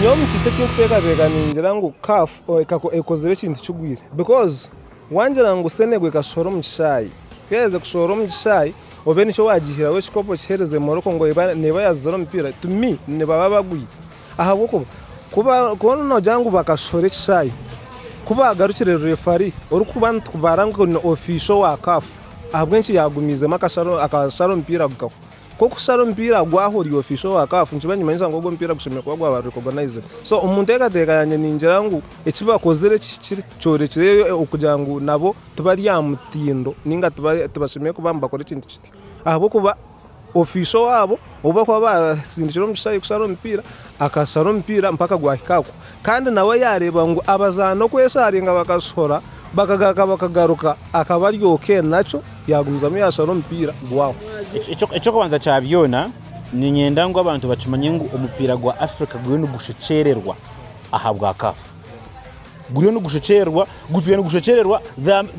nyomu chite chinkuteka ningira ngu CAF ekozere kintu kigwire because wangira ngu Senegal ekashora mu kishayi kweze kushora mu kishayi obe nico wagihira we ekikopo kihereze Morocco ngo neba yazora umupira to me ne baba bagwi aha kuba no jangu bakashora ekishayi kuba agarukire referee uri kuba ntubaranga no official wa CAF ahabwenshi yagumize akasharo umupira gukako koko sharo mpira gwahori official wa CAF nchibanyimanyisa ngo mpira gushimira kwa gwa recognize so umuntu teka yanye ningira ngo ekibakozere kikiri cyorekire okugira ngo nabo tubari ya mutindo ninga tubashimiye kubamba bakora ikintu kiti ahabo kuba official wabo uba kwa basindikira omushayi kusharo mpira akasharo mpira mpaka gwahikako kandi nawe yareba ngo abazano kwesharinga bakashora bakagaruka akabaryoke naco yagumizamo yasharo mpira gwaho ico kwanza cyabyona ni nyenda ngo abantu bacumanye ngo umupira gwa Africa gwe no gushecererwa ahabwa CAF gwe no gushecererwa gutwe no gushecererwa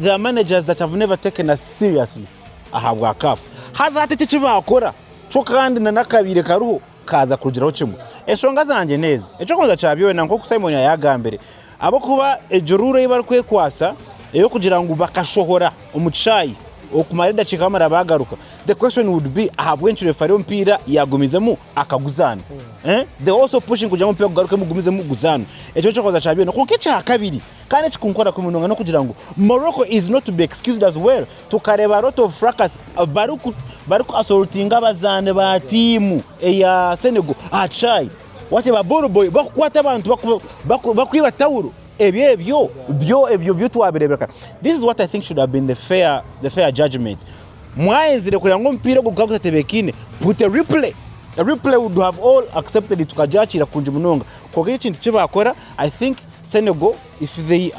the managers that have never taken us seriously ahabwa CAF hazatete kibakora cyo kandi na nakabire karuho kaza kugiraho kimwe eshonga zanje neza ico kwanza cyabyona nko Simon yagambere abo kuba ejurure ibarukwe kwasa eyo kugira ngo bakashohora umucayi okumarida chikamara bagaruka the question would be ahabwenchi referee mpira yagumizemo akaguzana they also pushing kugira ngo mpira kugaruke mugumizemo guzana ejo cyo koza cyabiye no kuke cya kabiri kandi kikunkora ku munonga no kugira ngo Morocco is not to be excused as well tukareba lot of fracas baruku assaultinga abazane ba timu ya Senegal achai wache ba boroboy bakwata abantu bakwiba tawuro ebyo twabirebeka. This is what I think should have been the fair judgment. Mwaenzire kugira ngo mpira gukagutatebekine put a replay would have all accepted it tukajachira kunje munonga kogira ikintu kibakora. I think Senegal if they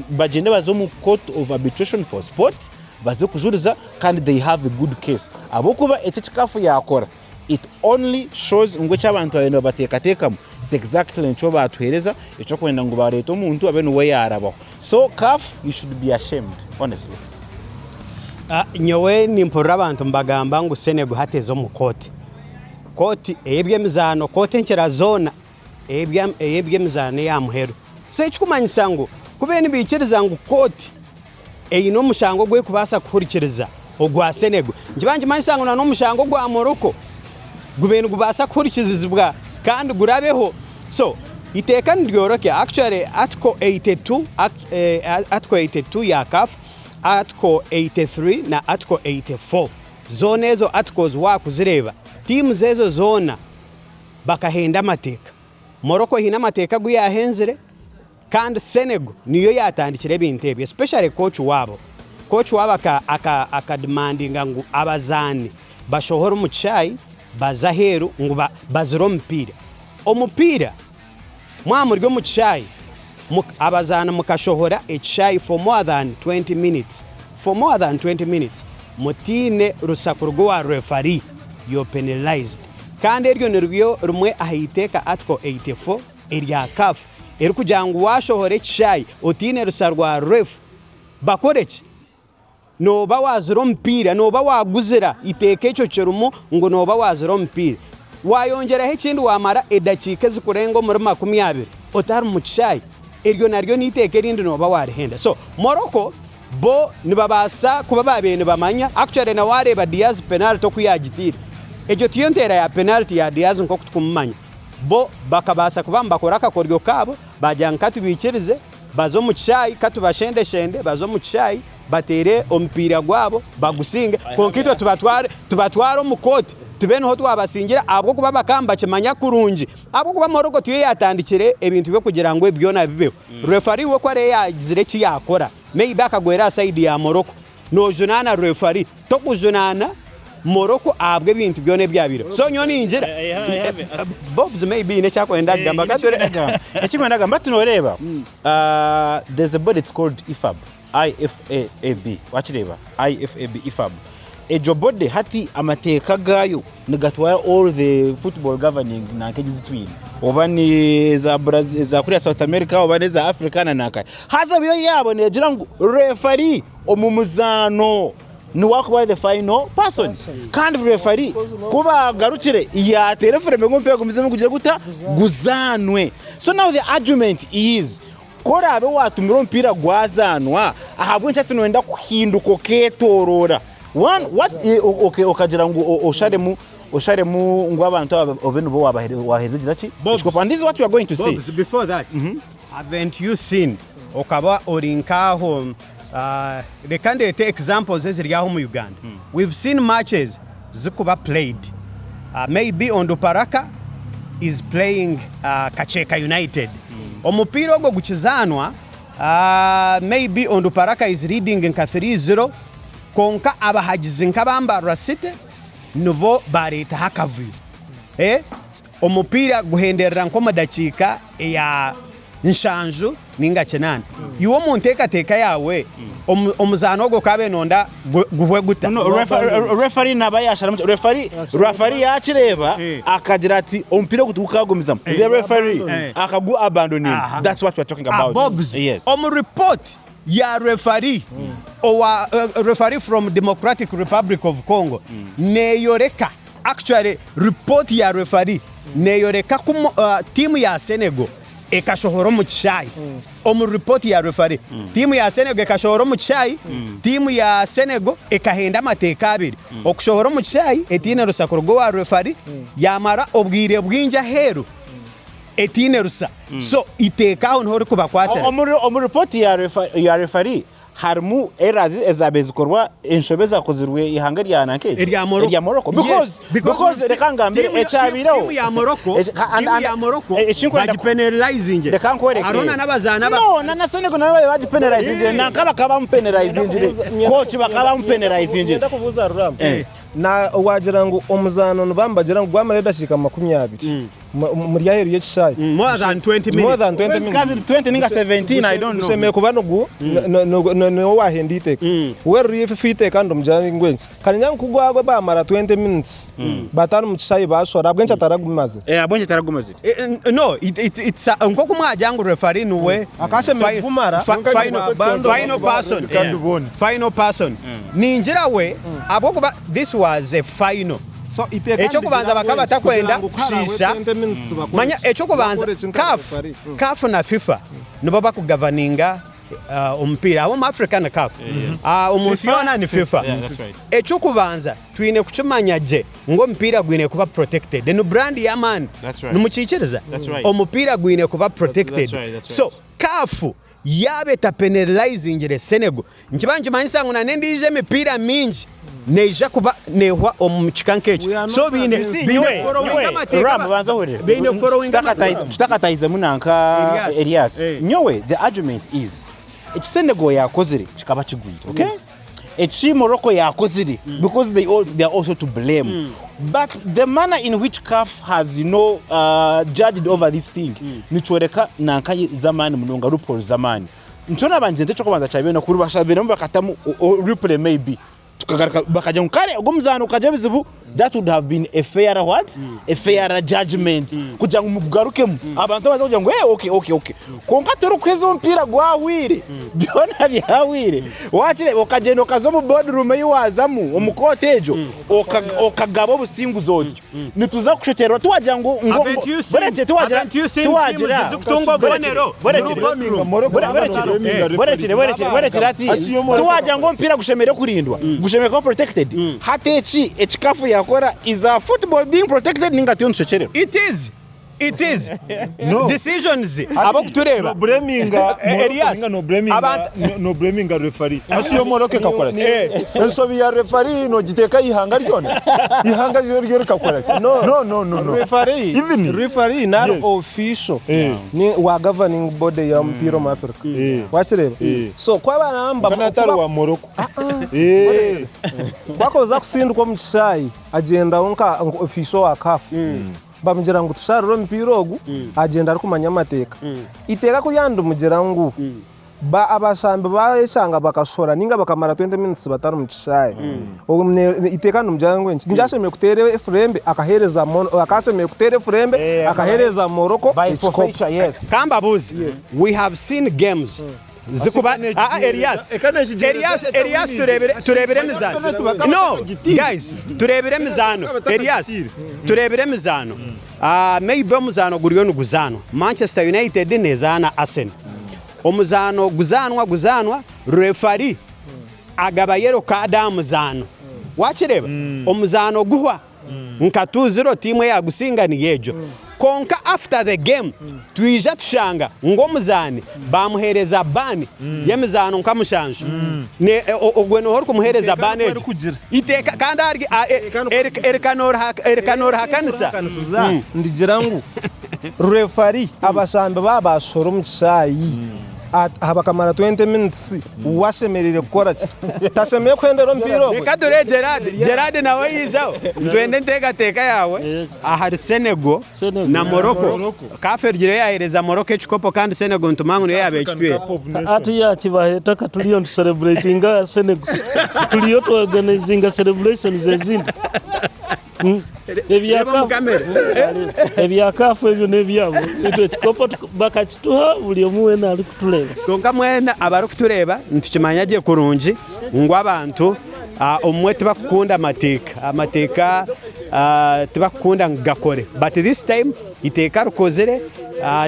bagende bazo mu court of arbitration for sport bazo kujuriza kandi they have a good case abokuba ekikafu yakora it only shows ngo cy'abantu bayeno batekatekamo. It's exactly ncho batuhereza echo kwenda ngo bareto umuntu abeno we yarabaho. So CAF you should be ashamed honestly. Nyowe nimpora abantu mbagamba ngo Senegal hatezo mu koti ebyemizano kote nkera zona ebyemizano ya muhero. So ekikumanyisa ngo kubeni bikiriza ngo koti eyino mushango gwe kubasa kuhurikiriza ogwa Senegal njibanje manyisa ngo no mushango gwa Morocco gubeni kubasa kuhurikizibwa kandi gurabeho. So iteka ndyoroke actually article 82 ya CAF, article 83 na article 84 zone ezo articles wakuzireba team zezo zona bakahenda amateka. Morocco hina amateka guyahenzere kandi Senegal niyo yatandikire bintebye especially coach wabo akademandinga ngo abazani bashohora umucayi bazaheru ngo baziro omupira mwamuryo mu cyayi abazana mukashohora echayi for more than 20 minutes mutine rusaku rwa referee you penalized kandi eryo niryo rumwe ahiteka article 84 erya CAF eri kujangu washohore echayi otine rusarwa ref bakoreki noba waziro mpira noba waguzira iteke echo cherumo ngo noba waziro mpira wayongera hekindi wamara edakika zikurengo muri 20 otari mu cyayi eryo naryo niteke rindi noba warihenda. So Morocco bo nibabasa kuba babene bamanya actually na wareba Diaz penalty okuyagitira ejo tiyontera ya penalty ya Diaz nko kutukumanya bo bakabasa kubamba koraka koryo kabo bajyanka tubikirize bazo mu cyayi katubashende bazo mu cyayi batere ompira gwabo bagusinge konkito tubatware omukoti tubene ho twabasingira abwo kuba bakamba kimanya kurungi abwo kuba Morocco tuye yatandikire ebintu byo kugira ngo ebyona bibeho. Referee we kware yagizire ki yakora maybe akagwera side ya Morocco no junana referee to kujunana Morocco abwe ibintu byone byabiro. So nyoni injira Bobs maybe ne chakwenda gamba kadore ekikwenda gamba tunoreba there's a body it's called IFAB wachireba IFAB ejo body hati amateka gayo nigatwara all the football governing na kegizitwini obani za Brazil za kuri South America obani za Africa na nakai haza byo yabo negira ngo referee omumuzano ni wakuba the final person kandi referee kuba garukire ya telefone ngo mpego mizemo kugira guta guzanwe. So now the argument is kora abe watumira umupira gwazanwa ahabwe ncyatu nwenda kuhinduko ketorora one what okay okagira ngo osharemu ngo abantu obenu bo wahezegira ki. And this is what we are going to see. Before that, haven't you seen okaba orinkaho the candidate examples eziryaho mu Uganda? We've seen matches zikuba played. Maybe Onduparaka is playing Kacheka United. Omupira ogwo gukizanwa maybe Onduparaka is leading nka 3-0 konka abahagize nka Mbarara City nubo bareta hakavuyo. Omupira guhenderera nko madakika ya nshanju ninga chenana iwo munteka teka yawe omuzano go kabe nonda guhwe guta. Referee nabayashara referee yakireba akagira ati ompira gutukagomizamo the referee akagu abandoning. That's what we're talking about. Bobs, yes. Report ya referee or referee from Democratic Republic of Congo neyoreka actually report ya referee neyoreka timu ya Senegal ekashohoro mu chai omu report ya referee timu ya Senegal ekashohoro mu chai timu ya Senegal ekahenda amateka abiri okushohoro mu chai etine rusakoro go wa referee yamara obwire bwinja heru etine rusa so iteka nhori kubakwatera omu report ya referee harmu erazi ezabezikorwa enshobeza kozirwe ihanga rya nanke erya Morocco because rekangambire echabiraho timu ya Morocco bagipenalizing arona nabazana na Senegal nawe bagipenalizing nakaba kabampenalizing coach bakaba mpenalizing ndakubuza Ram na wagira ngo omuzano nubambagira ngo gwamareda shika 20 muri yaheru y'Ichayi more than 20 minutes kazi 20 ninga 17 I don't know sheme kubanogu no wahendite where if fite kandi umujani ngwenzi kanyanga kugwagwe bamara 20 minutes batanu mu Ichayi bashora abwenje ataragumaze abwenje ataragumaze no it's nko kumwajangu referee nuwe akasheme gumara final person ninjira we abokuba this was a final. So echo kubanza bakaba takwenda kushisha manya echo kubanza CAF na FIFA nibo bakugoverninga ompira abo mu Africa na CAF omunsiona ni FIFA echo kubanza twine kuchumanya je ngo mpira gwine kuba protected no brand ya man numuchikiriza omupira gwine kuba protected so CAF yabe ta penalizing the Senegal nchibanje manyisangu na ndije mipira mingi neja kuba nehwa omuchikankecho so bine Ram banza hore tutakataize munanka Elias nyowe the argument is Senegal yakozire chikaba chigwita okay Morocco yakozire because they are also to blame but the manner in which CAF has judged over this thing nichoreka nanka zamani munonga ruporo zamani ntona banze ntecho kubanza chabena kuri bashabena bakatamu replay maybe tukagaraka bakaje nkare ogomuzano kaje bizibu that would have been a fair a fair judgment kugira ngo mugarukemo abantu baza kugira ngo okay konka toro kweza umpira gwahwire byona byahwire wakire okagenda okazo mu boardroom yiwazamu omukotejo okagabo busingu zodyo nituza kusheterwa tuwagira ngo bareke tuwagira kutungo bonero bareke ati tuwagira ngo umpira gushemere kurindwa gushemeka protected hatechi ekikafu yakora is a football being protected ninga tyo nshechere it is no decisions abakutureba no blaminga Elias no blaminga referee asiyo Morocco kakora ensobi ya referee no giteka ihanga ryone ihanga ryo kakora no referee not official ni wa governing body ya mpira mu Africa washireba so kwa banamba kanatari wa Morocco bakoza kusindwa mu Ichayi agenda onka official wa CAF bamujera ngo tusharuro mpirogu agenda ari kumanya amateka iteka kuyanda umugera ngo ba abashambe bayeshanga bakashora ninga bakamara 20 minutes batari mu Ichayi iteka numujera ngo njashemeye kutere Frembe akahereza akashemeye kutere Frembe akahereza Morocco yes Kambabuzi we have seen games zikuba Elias turebere mizano no guys turebere mizano Elias turebere mizano maybe omuzano guriyo nuguzano Manchester United nezana Arsenal omuzano guzanwa referee agaba yero kada muzano wachireba omuzano guhwa nkatuziro timu ya gusingani yejo konka after the game tuija tushanga ngomuzani bamuhereza bani yemizano nkamushanje ne ogweno hor kumuhereza bani iteka kandi ari erikanor hakanisa ndigirangu referee abashambe babashoro mucayi abakamara 20 minutes washemerere gukora tashemeye kwendera mpiro reka dore Gerard nawe yizaho twende teka yawe ahari Senegal na Morocco CAF yahereza Morocco ekikopo kandi Senegal ntumangu ne yabe ekitwe ati yakibaheta katuliyo to celebrating Senegal tuliyo to organizing celebrations ezindi ebyakafu ebyo nebyabo itwe ekikopo bakakituha buli omuwena ali kutuleba konka mwena abari kutureba ntukimanyaje kurungi ngo abantu omwe tibakunda amateka tibakunda ngakore but this time iteka rukozere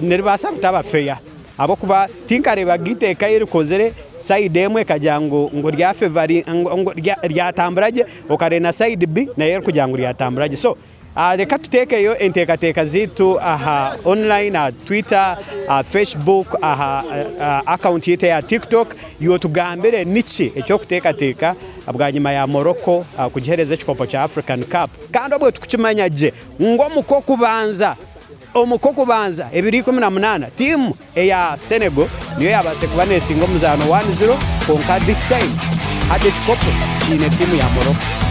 neribasa kutaba feya abo kuba tinkareba giteka irikozere side emwe kajango ngo rya fevari ngo ryatamburaje okarena side B na yer kujango ryatamburaje so reka tutekeyo entekateka zitu online Twitter Facebook account yete ya TikTok yo tugambere nichi ekyo kutekateka abwanyuma ya Morocco kugihereza ekikopo cha African Cup kandi obwe tukukimanyaje ngo omukoko banza 2018 team ya Senegal niyo yabase kubanesinga omuzano 1-0 konka this time ate ekikopo kine team ya Morocco